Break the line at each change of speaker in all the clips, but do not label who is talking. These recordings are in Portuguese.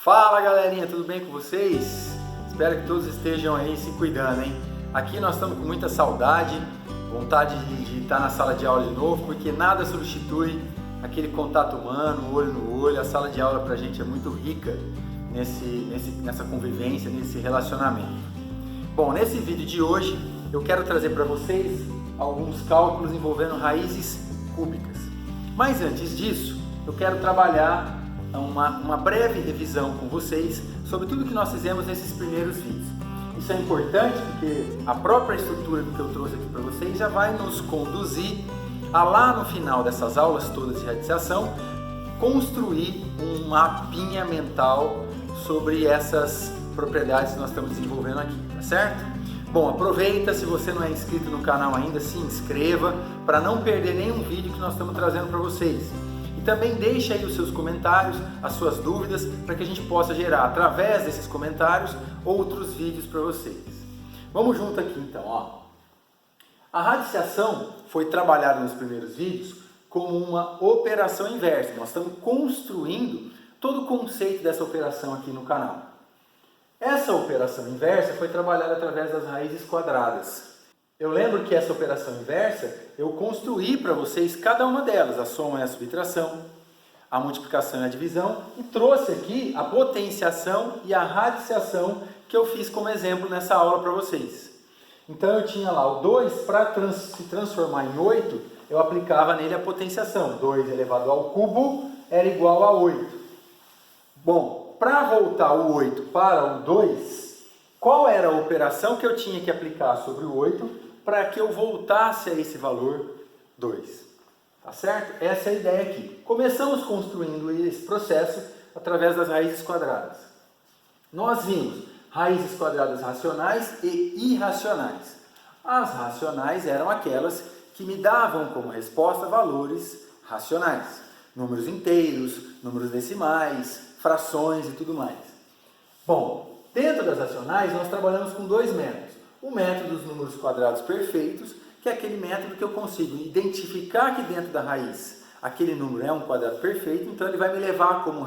Fala galerinha, tudo bem com vocês? Espero que todos estejam aí se cuidando, hein? Aqui nós estamos com muita saudade, vontade de estar na sala de aula de novo, porque nada substitui aquele contato humano, olho no olho. A sala de aula pra gente é muito rica nessa convivência, nesse relacionamento. Bom, nesse vídeo de hoje eu quero trazer para vocês alguns cálculos envolvendo raízes cúbicas. Mas antes disso, eu quero trabalhar uma breve revisão com vocês sobre tudo que nós fizemos nesses primeiros vídeos. Isso é importante porque a própria estrutura que eu trouxe aqui para vocês já vai nos conduzir a lá no final dessas aulas todas de radiciação construir um mapinha mental sobre essas propriedades que nós estamos desenvolvendo aqui, tá certo? Bom, aproveita, se você não é inscrito no canal ainda, se inscreva para não perder nenhum vídeo que nós estamos trazendo para vocês. E também deixe aí os seus comentários, as suas dúvidas, para que a gente possa gerar, através desses comentários, outros vídeos para vocês. Vamos junto aqui então, ó. A radiciação foi trabalhada nos primeiros vídeos como uma operação inversa. Nós estamos construindo todo o conceito dessa operação aqui no canal. Essa operação inversa foi trabalhada através das raízes quadradas. Eu lembro que essa operação inversa, eu construí para vocês cada uma delas, a soma e a subtração, a multiplicação e a divisão, e trouxe aqui a potenciação e a radiciação que eu fiz como exemplo nessa aula para vocês. Então eu tinha lá o 2, para se transformar em 8, eu aplicava nele a potenciação. 2 elevado ao cubo era igual a 8. Bom, para voltar o 8 para o 2, qual era a operação que eu tinha que aplicar sobre o 8 para que eu voltasse a esse valor 2? Tá certo? Essa é a ideia aqui. Começamos construindo esse processo através das raízes quadradas. Nós vimos raízes quadradas racionais e irracionais. As racionais eram aquelas que me davam como resposta valores racionais. Números inteiros, números decimais, frações e tudo mais. Bom, dentro das racionais nós trabalhamos com dois métodos. O método dos números quadrados perfeitos, que é aquele método que eu consigo identificar aqui dentro da raiz aquele número é um quadrado perfeito, então ele vai me levar como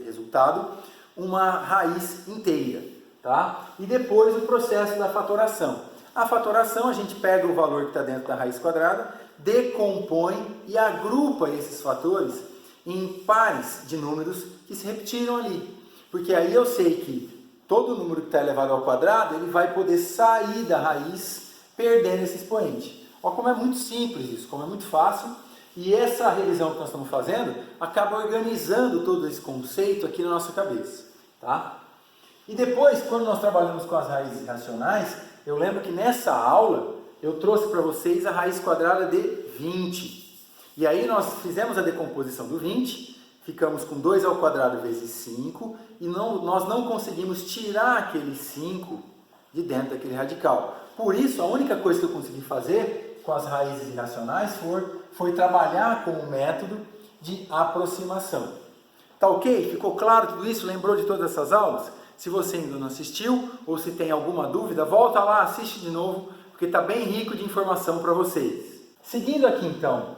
resultado uma raiz inteira, tá? E depois o processo da fatoração. A fatoração, a gente pega o valor que está dentro da raiz quadrada, decompõe e agrupa esses fatores em pares de números que se repetiram ali. Porque aí eu sei que todo número que está elevado ao quadrado, ele vai poder sair da raiz perdendo esse expoente. Olha como é muito simples isso, como é muito fácil. E essa revisão que nós estamos fazendo acaba organizando todo esse conceito aqui na nossa cabeça. Tá? E depois, quando nós trabalhamos com as raízes racionais, eu lembro que nessa aula eu trouxe para vocês a raiz quadrada de 20. E aí nós fizemos a decomposição do 20, ficamos com 2 ao quadrado vezes 5, e nós não conseguimos tirar aquele 5 de dentro daquele radical. Por isso, a única coisa que eu consegui fazer com as raízes irracionais foi trabalhar com o método de aproximação. Tá ok? Ficou claro tudo isso? Lembrou de todas essas aulas? Se você ainda não assistiu, ou se tem alguma dúvida, volta lá, assiste de novo, porque está bem rico de informação para vocês. Seguindo aqui então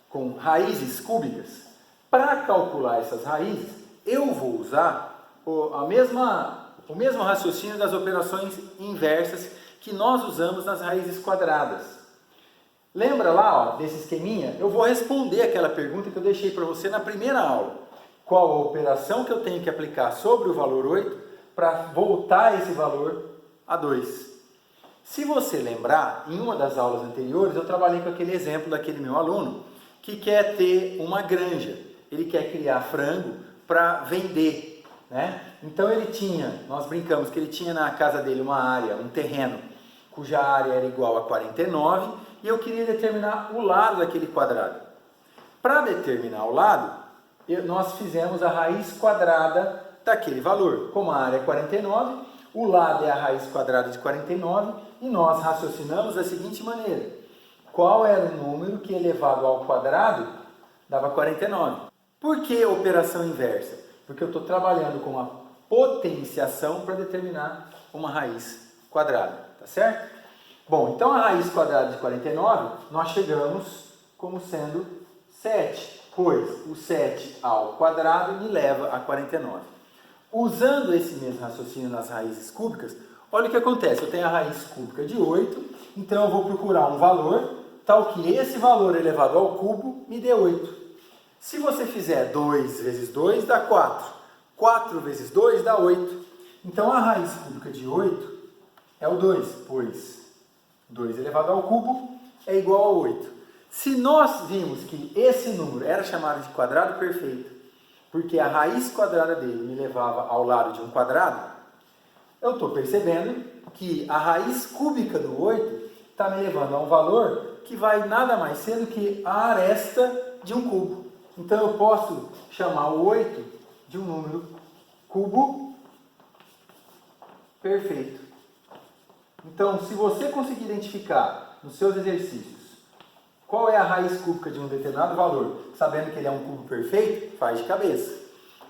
com raízes cúbicas, para calcular essas raízes, eu vou usar o mesmo raciocínio das operações inversas que nós usamos nas raízes quadradas. Lembra lá, ó, desse esqueminha? Eu vou responder aquela pergunta que eu deixei para você na primeira aula. Qual a operação que eu tenho que aplicar sobre o valor 8 para voltar esse valor a 2? Se você lembrar, em uma das aulas anteriores eu trabalhei com aquele exemplo daquele meu aluno que quer ter uma granja. Ele quer criar frango para vender, né? Então nós brincamos que ele tinha na casa dele uma área, um terreno, cuja área era igual a 49, e eu queria determinar o lado daquele quadrado. Para determinar o lado, nós fizemos a raiz quadrada daquele valor. Como a área é 49, o lado é a raiz quadrada de 49, e nós raciocinamos da seguinte maneira. Qual era o número que elevado ao quadrado dava 49? Por que operação inversa? Porque eu estou trabalhando com uma potenciação para determinar uma raiz quadrada, tá certo? Bom, então a raiz quadrada de 49, nós chegamos como sendo 7, pois o 7 ao quadrado me leva a 49. Usando esse mesmo raciocínio nas raízes cúbicas, olha o que acontece. Eu tenho a raiz cúbica de 8, então eu vou procurar um valor tal que esse valor elevado ao cubo me dê 8. Se você fizer 2 vezes 2 dá 4. 4 vezes 2 dá 8. Então a raiz cúbica de 8 é o 2, pois 2 elevado ao cubo é igual a 8. Se nós vimos que esse número era chamado de quadrado perfeito, porque a raiz quadrada dele me levava ao lado de um quadrado, eu estou percebendo que a raiz cúbica do 8 está me levando a um valor que vai nada mais ser do que a aresta de um cubo. Então eu posso chamar o 8 de um número cubo perfeito. Então, se você conseguir identificar nos seus exercícios qual é a raiz cúbica de um determinado valor, sabendo que ele é um cubo perfeito, faz de cabeça.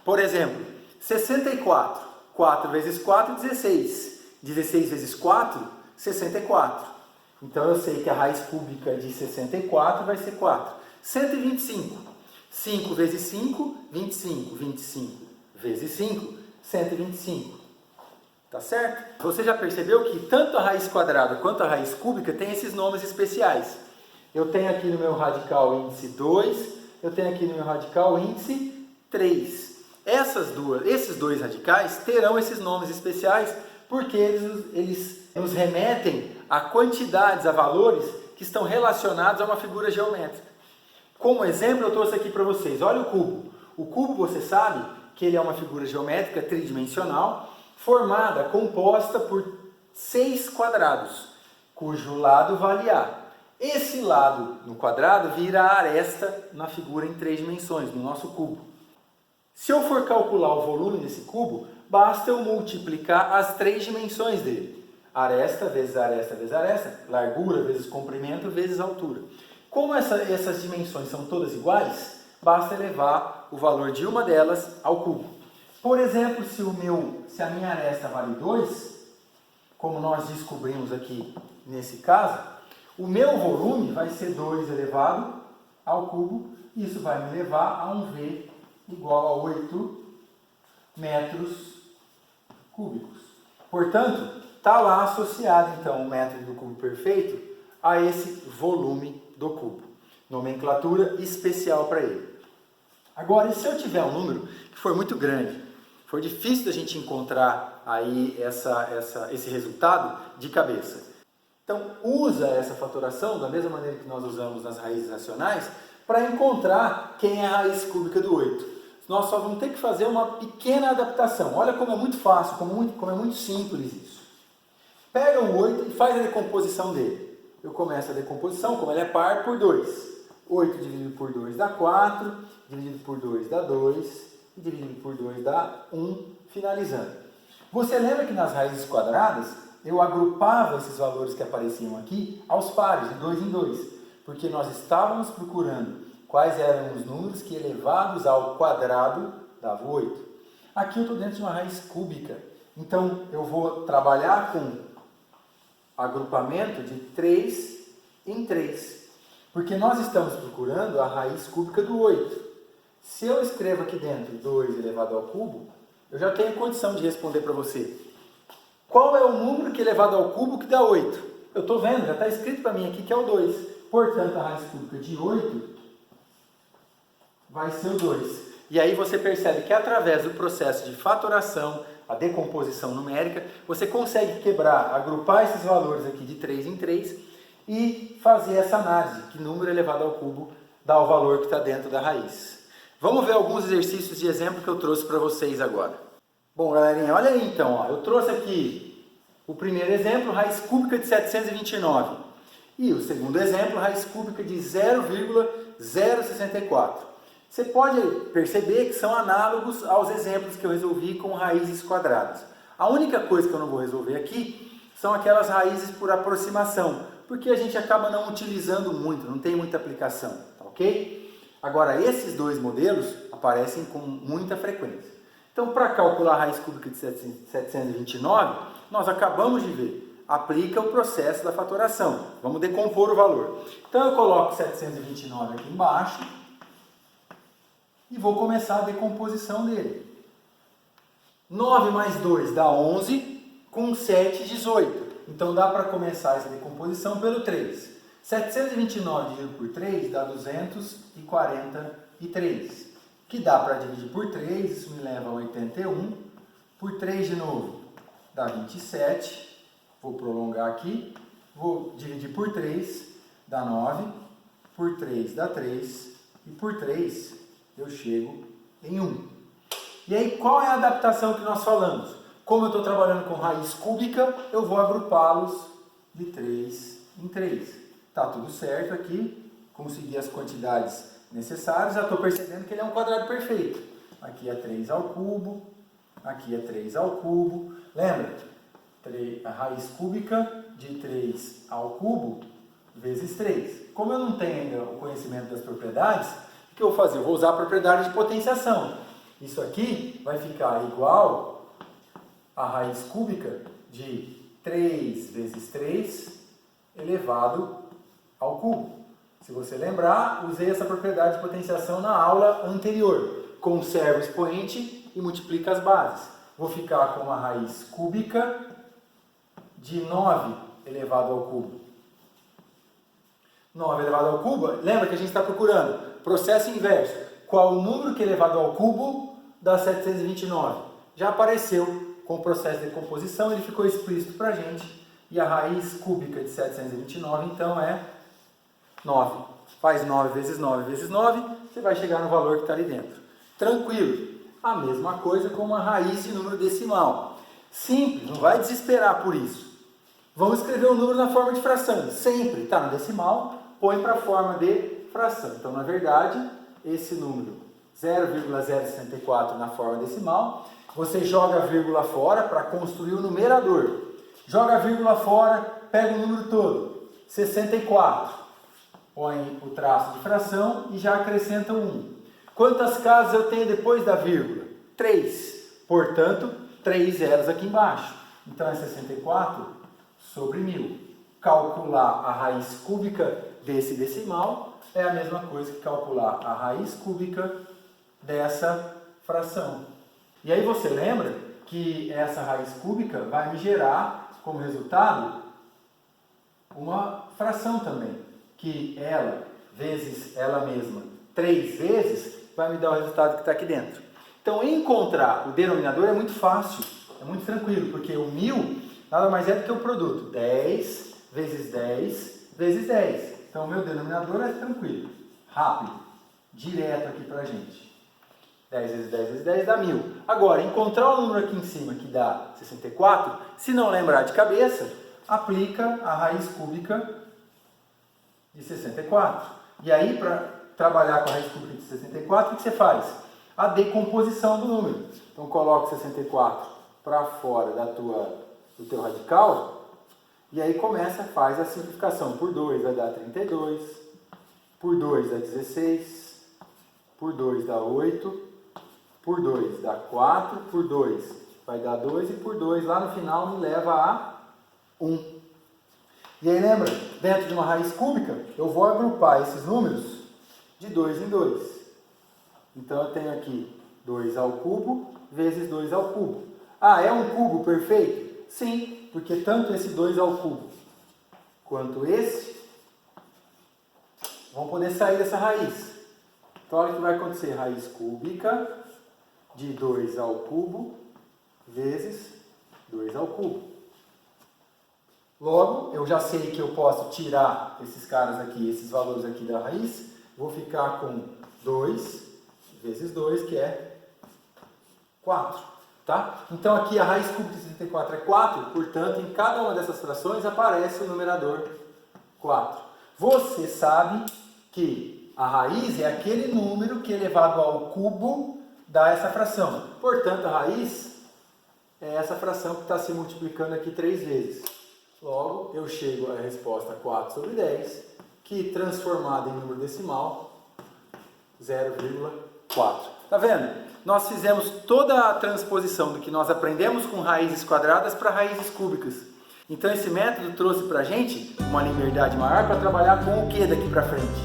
Por exemplo, 64. 4 vezes 4, 16. 16 vezes 4, 64. Então eu sei que a raiz cúbica de 64 vai ser 4. 125. 5 vezes 5, 25. 25 vezes 5, 125. Tá certo? Você já percebeu que tanto a raiz quadrada quanto a raiz cúbica tem esses nomes especiais. Eu tenho aqui no meu radical índice 2, eu tenho aqui no meu radical índice 3. Esses dois radicais terão esses nomes especiais porque eles nos remetem a quantidades, a valores que estão relacionados a uma figura geométrica. Como exemplo, eu trouxe aqui para vocês, olha o cubo. O cubo, você sabe que ele é uma figura geométrica tridimensional, formada, composta por 6 quadrados, cujo lado vale A. Esse lado no quadrado vira a aresta na figura em 3 dimensões, no nosso cubo. Se eu for calcular o volume desse cubo, basta eu multiplicar as 3 dimensões dele. Aresta vezes aresta vezes aresta, largura vezes comprimento vezes altura. Como essas dimensões são todas iguais, basta elevar o valor de uma delas ao cubo. Por exemplo, se a minha aresta vale 2, como nós descobrimos aqui nesse caso, o meu volume vai ser 2 elevado ao cubo, e isso vai me levar a um V igual a 8 metros cúbicos. Portanto, está lá associado então o método do cubo perfeito a esse volume do cubo. Nomenclatura especial para ele. Agora, e se eu tiver um número que for muito grande, for difícil da gente encontrar aí esse resultado de cabeça? Então, usa essa fatoração da mesma maneira que nós usamos nas raízes racionais para encontrar quem é a raiz cúbica do 8. Nós só vamos ter que fazer uma pequena adaptação. Olha como é muito fácil, como é muito simples isso. Pega o 8 e faz a decomposição dele. Eu começo a decomposição, como ele é par, por 2. 8 dividido por 2 dá 4, dividido por 2 dá 2, e dividido por 2 dá 1, finalizando. Você lembra que nas raízes quadradas, eu agrupava esses valores que apareciam aqui aos pares, de 2 em 2, porque nós estávamos procurando quais eram os números que elevados ao quadrado davam 8. Aqui eu estou dentro de uma raiz cúbica, então eu vou trabalhar com agrupamento de 3 em 3, porque nós estamos procurando a raiz cúbica do 8. Se eu escrevo aqui dentro 2 elevado ao cubo, eu já tenho condição de responder para você. Qual é o número que elevado ao cubo que dá 8? Eu estou vendo, já está escrito para mim aqui que é o 2. Portanto, a raiz cúbica de 8 vai ser o 2. E aí você percebe que através do processo de fatoração, a decomposição numérica, você consegue quebrar, agrupar esses valores aqui de 3 em 3 e fazer essa análise, que número elevado ao cubo dá o valor que está dentro da raiz. Vamos ver alguns exercícios de exemplo que eu trouxe para vocês agora. Bom, galerinha, olha aí então, ó, eu trouxe aqui o primeiro exemplo, raiz cúbica de 729. E o segundo exemplo, raiz cúbica de 0,064. Você pode perceber que são análogos aos exemplos que eu resolvi com raízes quadradas. A única coisa que eu não vou resolver aqui são aquelas raízes por aproximação, porque a gente acaba não utilizando muito, não tem muita aplicação, tá ok? Agora, esses dois modelos aparecem com muita frequência. Então, para calcular a raiz cúbica de 729, nós acabamos de ver, aplica o processo da fatoração. Vamos decompor o valor. Então, eu coloco 729 aqui embaixo e vou começar a decomposição dele. 9 mais 2 dá 11, com 7, 18. Então dá para começar essa decomposição pelo 3. 729 dividido por 3 dá 243. Que dá para dividir por 3, isso me leva a 81. Por 3 de novo dá 27. Vou prolongar aqui. Vou dividir por 3, dá 9. Por 3 dá 3. E por 3 eu chego em 1. E aí qual é a adaptação que nós falamos? Como eu estou trabalhando com raiz cúbica, eu vou agrupá-los de 3 em 3. Tá tudo certo aqui, consegui as quantidades necessárias, já estou percebendo que ele é um quadrado perfeito. Aqui é 3 ao cubo, aqui é 3 ao cubo. Lembra? A raiz cúbica de 3 ao cubo vezes 3. Como eu não tenho ainda o conhecimento das propriedades, o que eu vou fazer? Eu vou usar a propriedade de potenciação. Isso aqui vai ficar igual a raiz cúbica de 3 vezes 3 elevado ao cubo. Se você lembrar, usei essa propriedade de potenciação na aula anterior. Conserva o expoente e multiplica as bases. Vou ficar com a raiz cúbica de 9 elevado ao cubo. 9 elevado ao cubo, lembra que a gente está procurando processo inverso. Qual o número que elevado ao cubo dá 729? Já apareceu com o processo de decomposição, ele ficou explícito para a gente. E a raiz cúbica de 729, então, é 9. Faz 9 vezes 9 vezes 9, você vai chegar no valor que está ali dentro. Tranquilo. A mesma coisa com uma raiz de número decimal. Simples, não vai desesperar por isso. Vamos escrever o número na forma de fração. Sempre está no decimal, põe para a forma de fração. Então, na verdade, esse número 0,064 na forma decimal, você joga a vírgula fora para construir o numerador. Joga a vírgula fora, pega o número todo, 64. Põe o traço de fração e já acrescenta 1. Quantas casas eu tenho depois da vírgula? 3. Portanto, 3 zeros aqui embaixo. Então é 64 sobre 1000. Calcular a raiz cúbica desse decimal é a mesma coisa que calcular a raiz cúbica dessa fração. E aí você lembra que essa raiz cúbica vai me gerar, como resultado, uma fração também. Que ela, vezes ela mesma, 3 vezes, vai me dar o resultado que está aqui dentro. Então, encontrar o denominador é muito fácil, é muito tranquilo, porque o 1000 nada mais é do que o produto. 10 vezes 10 vezes 10. Então, o meu denominador é tranquilo, rápido, direto aqui para a gente. 10 vezes 10 vezes 10 dá 1000. Agora, encontrar o número aqui em cima que dá 64, se não lembrar de cabeça, aplica a raiz cúbica de 64. E aí, para trabalhar com a raiz cúbica de 64, o que você faz? A decomposição do número. Então, coloca 64 para fora do teu radical, e aí faz a simplificação. Por 2 vai dar 32, por 2 dá 16, por 2 dá 8, por 2 dá 4, por 2 vai dar 2 e por 2 lá no final me leva a 1. E aí lembra, dentro de uma raiz cúbica, eu vou agrupar esses números de 2 em 2. Então eu tenho aqui 2 ao cubo vezes 2 ao cubo. Ah, é um cubo perfeito? Sim, porque tanto esse 2 ao cubo quanto esse vão poder sair dessa raiz. Então olha o que vai acontecer, raiz cúbica de 2 ao cubo vezes 2 ao cubo. Logo, eu já sei que eu posso tirar esses caras aqui, esses valores aqui da raiz. Vou ficar com 2 vezes 2, que é 4. Tá? Então aqui a raiz cúbica de 64 é 4, portanto, em cada uma dessas frações aparece o numerador 4. Você sabe que a raiz é aquele número que elevado ao cubo dá essa fração. Portanto, a raiz é essa fração que está se multiplicando aqui 3 vezes. Logo, eu chego à resposta 4 sobre 10, que transformada em número decimal, 0,4. Tá vendo? Nós fizemos toda a transposição do que nós aprendemos com raízes quadradas para raízes cúbicas. Então esse método trouxe para a gente uma liberdade maior para trabalhar com o que daqui para frente?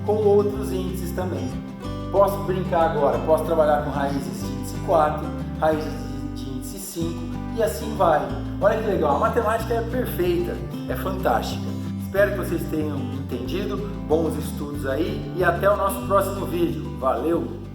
Com outros índices também. Posso brincar agora, posso trabalhar com raízes de índice 4, raízes de índice 5 e assim vai. Olha que legal, a matemática é perfeita, é fantástica. Espero que vocês tenham entendido, bons estudos aí e até o nosso próximo vídeo. Valeu!